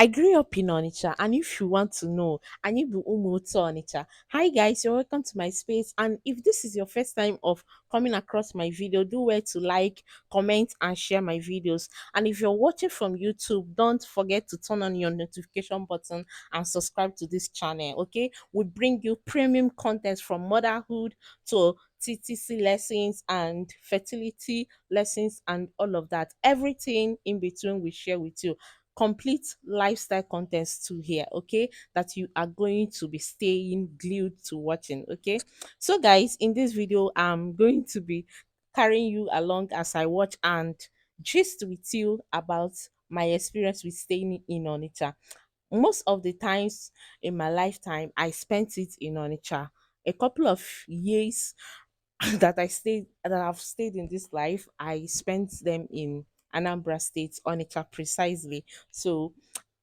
I grew up in Onitsha, and if you want to know, I need to Umuto Onitsha. Hi guys, you're welcome to my space. And if this is your first time of coming across my video, do well to like, comment, and share my videos. And if you're watching from YouTube, don't forget to turn on your notification button and subscribe to this channel. Okay, we bring you premium content from motherhood to TTC lessons and fertility lessons and all of that. Everything in between we share with you complete lifestyle contents too here, okay, that you are going to be staying glued to watching, okay. So guys, in this video I'm going to be carrying you along as I watch and gist with you about my experience with staying in Onitsha. Most of the times in my lifetime I spent it in Onitsha. A couple of years that I've stayed in this life, I spent them in Anambra State, Onitsha precisely. So,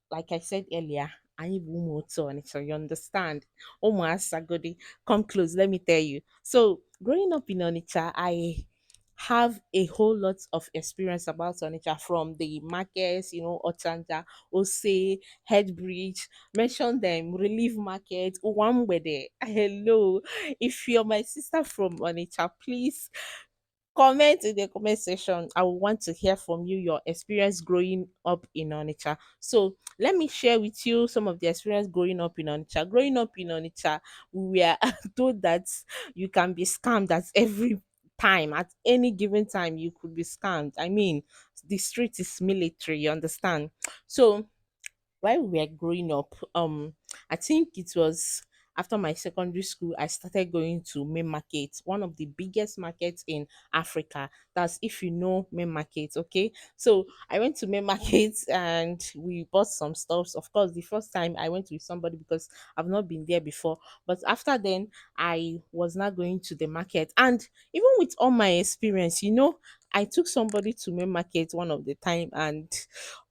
like I said earlier, I need Umoto Onitsha. You understand? Omo Asagodi, come close. Let me tell you. So, growing up in Onitsha, I have a whole lot of experience about Onitsha from the markets, Ochanja, Ose, Headbridge, mention them, Relief Market, Uwambede. Hello. If you're my sister from Onitsha, please comment in the comment section. I will want to hear from you your experience growing up in Onitsha. So let me share with you some of the experience growing up in Onitsha. Growing up in Onitsha, we were told that you can be scammed at every time, at any given time you could be scammed. I mean, the street is military, you understand? So while we were growing up, I think it was after my secondary school, I started going to main market, one of the biggest markets in Africa. That's if you know main market, okay? So I went to main market and we bought some stuffs. Of course, the first time I went with somebody because I've not been there before. But after then, I was not going to the market. And even with all my experience, I took somebody to main market one of the time and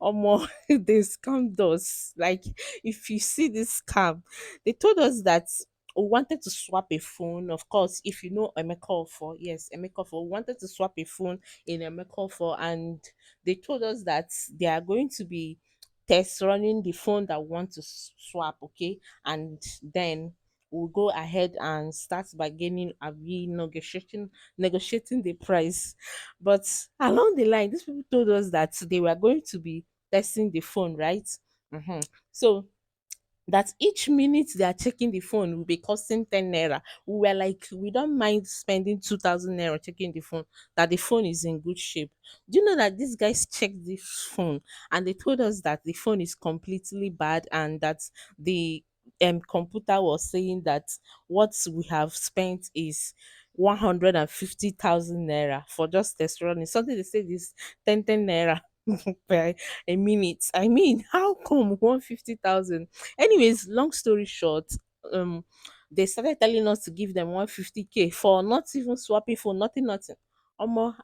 almost they scammed us. Like, if you see this scam, they told us that we wanted to swap a phone. Of course, if you know Emeka for yes, Emeka for wanted to swap a phone in Emeka for, and they told us that they are going to be test running the phone that we want to swap, okay, and then we'll go ahead and start bargaining, we negotiating the price. But along the line, these people told us that they were going to be testing the phone, right? So that each minute they are checking the phone will be costing 10 naira. We were like, we don't mind spending 2,000 naira checking the phone, that the phone is in good shape. Do you know that these guys checked the phone and they told us that the phone is completely bad and that the computer was saying that what we have spent is 150,000 naira for just test running. Something they said is 10 naira per a minute. I mean, how come 150,000? Anyways, long story short, um, they started telling us to give them 150K for not even swapping for nothing, nothing.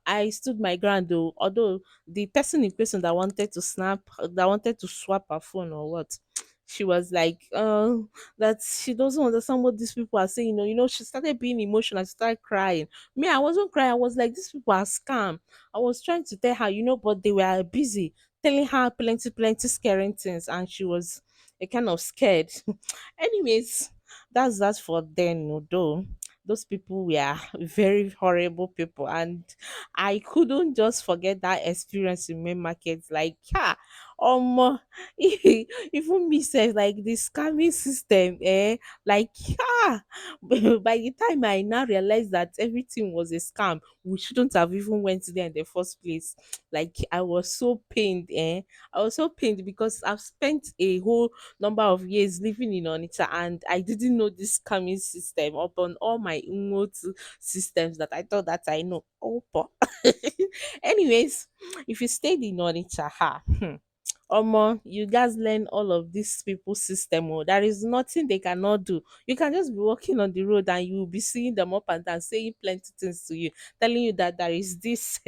I stood my ground though, although the person in question that wanted to swap her phone or what, she was like, that she doesn't understand what these people are saying. She started being emotional, she started crying. Me, I wasn't crying, I was like, these people are scam. I was trying to tell her, but they were busy telling her plenty, plenty scary things, and she was kind of scared. Anyways, that's that for then, though. Those people were very horrible people, and I couldn't just forget that experience in main market. Like, even me says like the scamming system, like, by the time I now realized that everything was a scam, we shouldn't have even went there in the first place. Like, I was so pained, I was so pained because I've spent a whole number of years living in Onitsha and I didn't know this scamming system upon all my remote systems that I thought that I know. Oh, anyways, if you stayed in Onitsha, Omo, you guys learn all of these people's system. Oh, there is nothing they cannot do. You can just be walking on the road and you will be seeing them up and down saying plenty things to you, telling you that there is this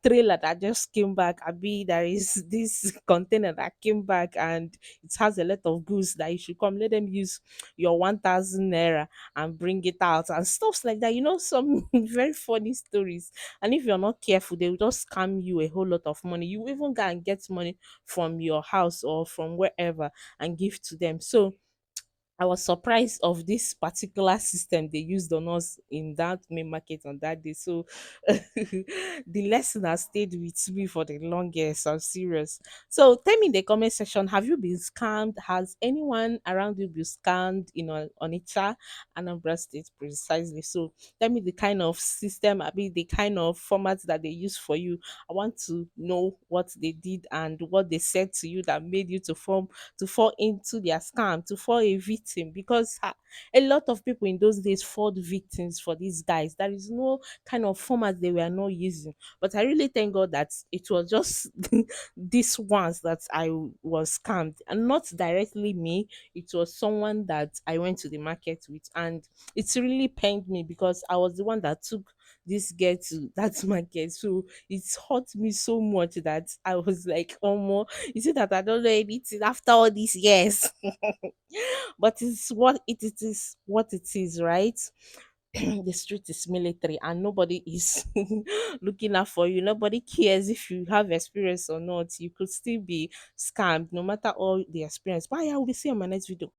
trailer that just came back. Abi, there is this container that came back and it has a lot of goods that you should come. Let them use your 1,000 naira and bring it out and stuff like that. Some very funny stories. And if you're not careful, they will just scam you a whole lot of money. You even go and get money money from your house or from wherever and give to them. So I was surprised of this particular system they used on us in that main market on that day. So the lesson has stayed with me for the longest. I'm serious. So tell me in the comment section, have you been scammed? Has anyone around you been scammed in Onitsha, Anambra State precisely? So tell me the kind of system, I mean the kind of format that they use for you. I want to know what they did and what they said to you that made you to fall into their scam, to fall a victim, because a lot of people in those days fall victims for these guys. There is no kind of format they were not using. But I really thank God that it was just these ones that I was scammed, and not directly me. It was someone that I went to the market with, and it's really pained me because I was the one that took this girl to that market. So it's hurt me so much that I was like, oh, more, you see that I don't know anything after all these years. But it's what it is what it is, right? The street is military and nobody is looking out for you. Nobody cares if you have experience or not. You could still be scammed no matter all the experience. Bye, I will be seeing you on my next video.